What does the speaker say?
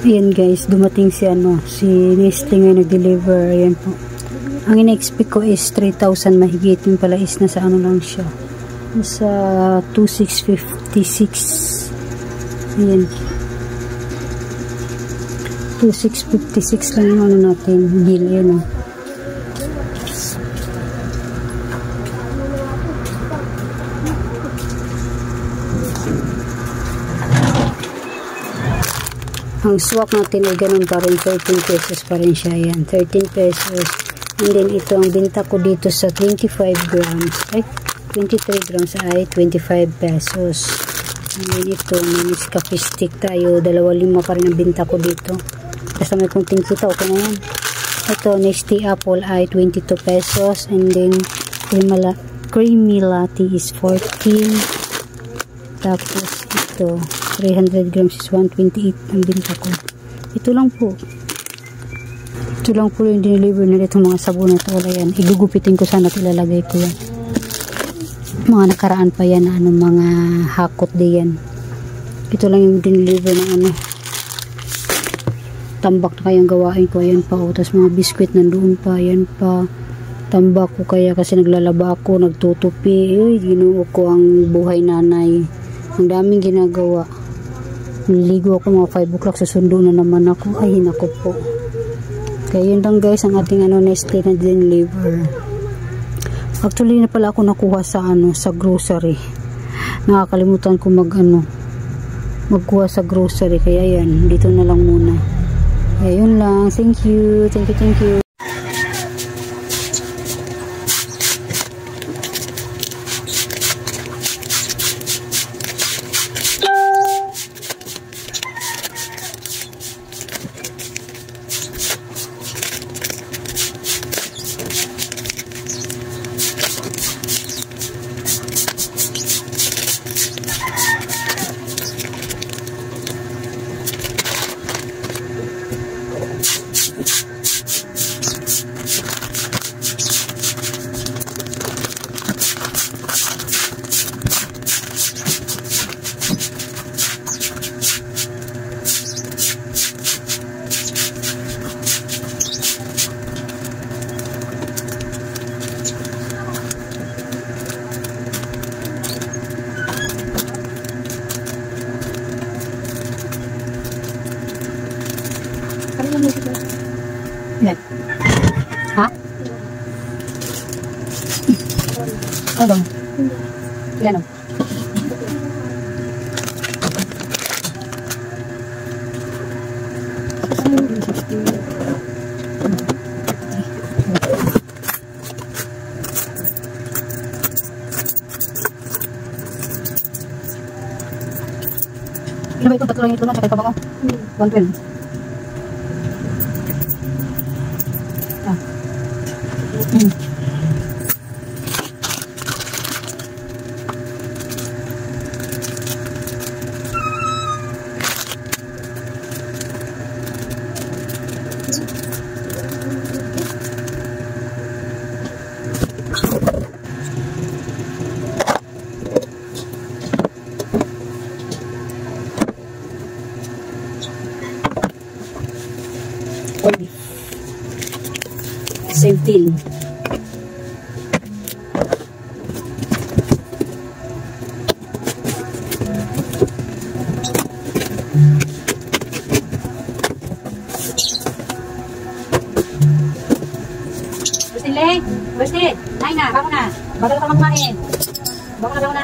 Ayan guys, dumating si Nestle ngayon nag-deliver. Ayan po. Ang ina-expect ko is 3,000 mahigit. Yung pala is nasa lang siya. Nasa 2,656. Ayan. 2,656 lang yung natin. Bill, ayan o. Ang swak natin ay ganun pa rin, 13 pesos pa rin siya. Yan, 13 pesos. And then ito, ang binta ko dito sa 25 grams. Ay, 23 grams ay 25 pesos. And then ito, may Nescafe stick tayo. 2.5 pa rin ang binta ko dito. Basta may kunting kita, okay na yan. Ito, Nestea Apple ay 22 pesos. And then, creamy latte is 14. Tapos, ito, 300 grams is 128 ang binta ko. Ito lang po yung dineliver na itong mga sabon na ito. Wala yan, igugupitin ko sana at ilalagay ko yan. Mga nakaraan pa yan na mga hakot din yan. Ito lang yung dineliver ng tambak na kayang gawain ko. Ayan pa, tapos mga biskwit nandoon pa. Ayan pa, tambak ko kaya kasi naglalaba ako, nagtutupi. Uy, ginuo ko ang buhay nanay. Ang daming ginagawa. Niligo ako mga 5 o'clock, susundo na naman ako. Ay, hinako po. Kaya yun lang guys, ang ating Nestle na deliver. Actually, na pala ako nakuha sa sa grocery. Nakakalimutan ko magkuha sa grocery. Kaya yan, dito na lang muna. Kaya yun lang. Thank you. Thank you, thank you. Yan. Ha? Ano? Yan o. Ano ba ito? Tatlo lang ito na, tsaka ito ba ko? 112. Same thing. Busti, nain na, bangun na. Bagal ka kumain. Bangun na.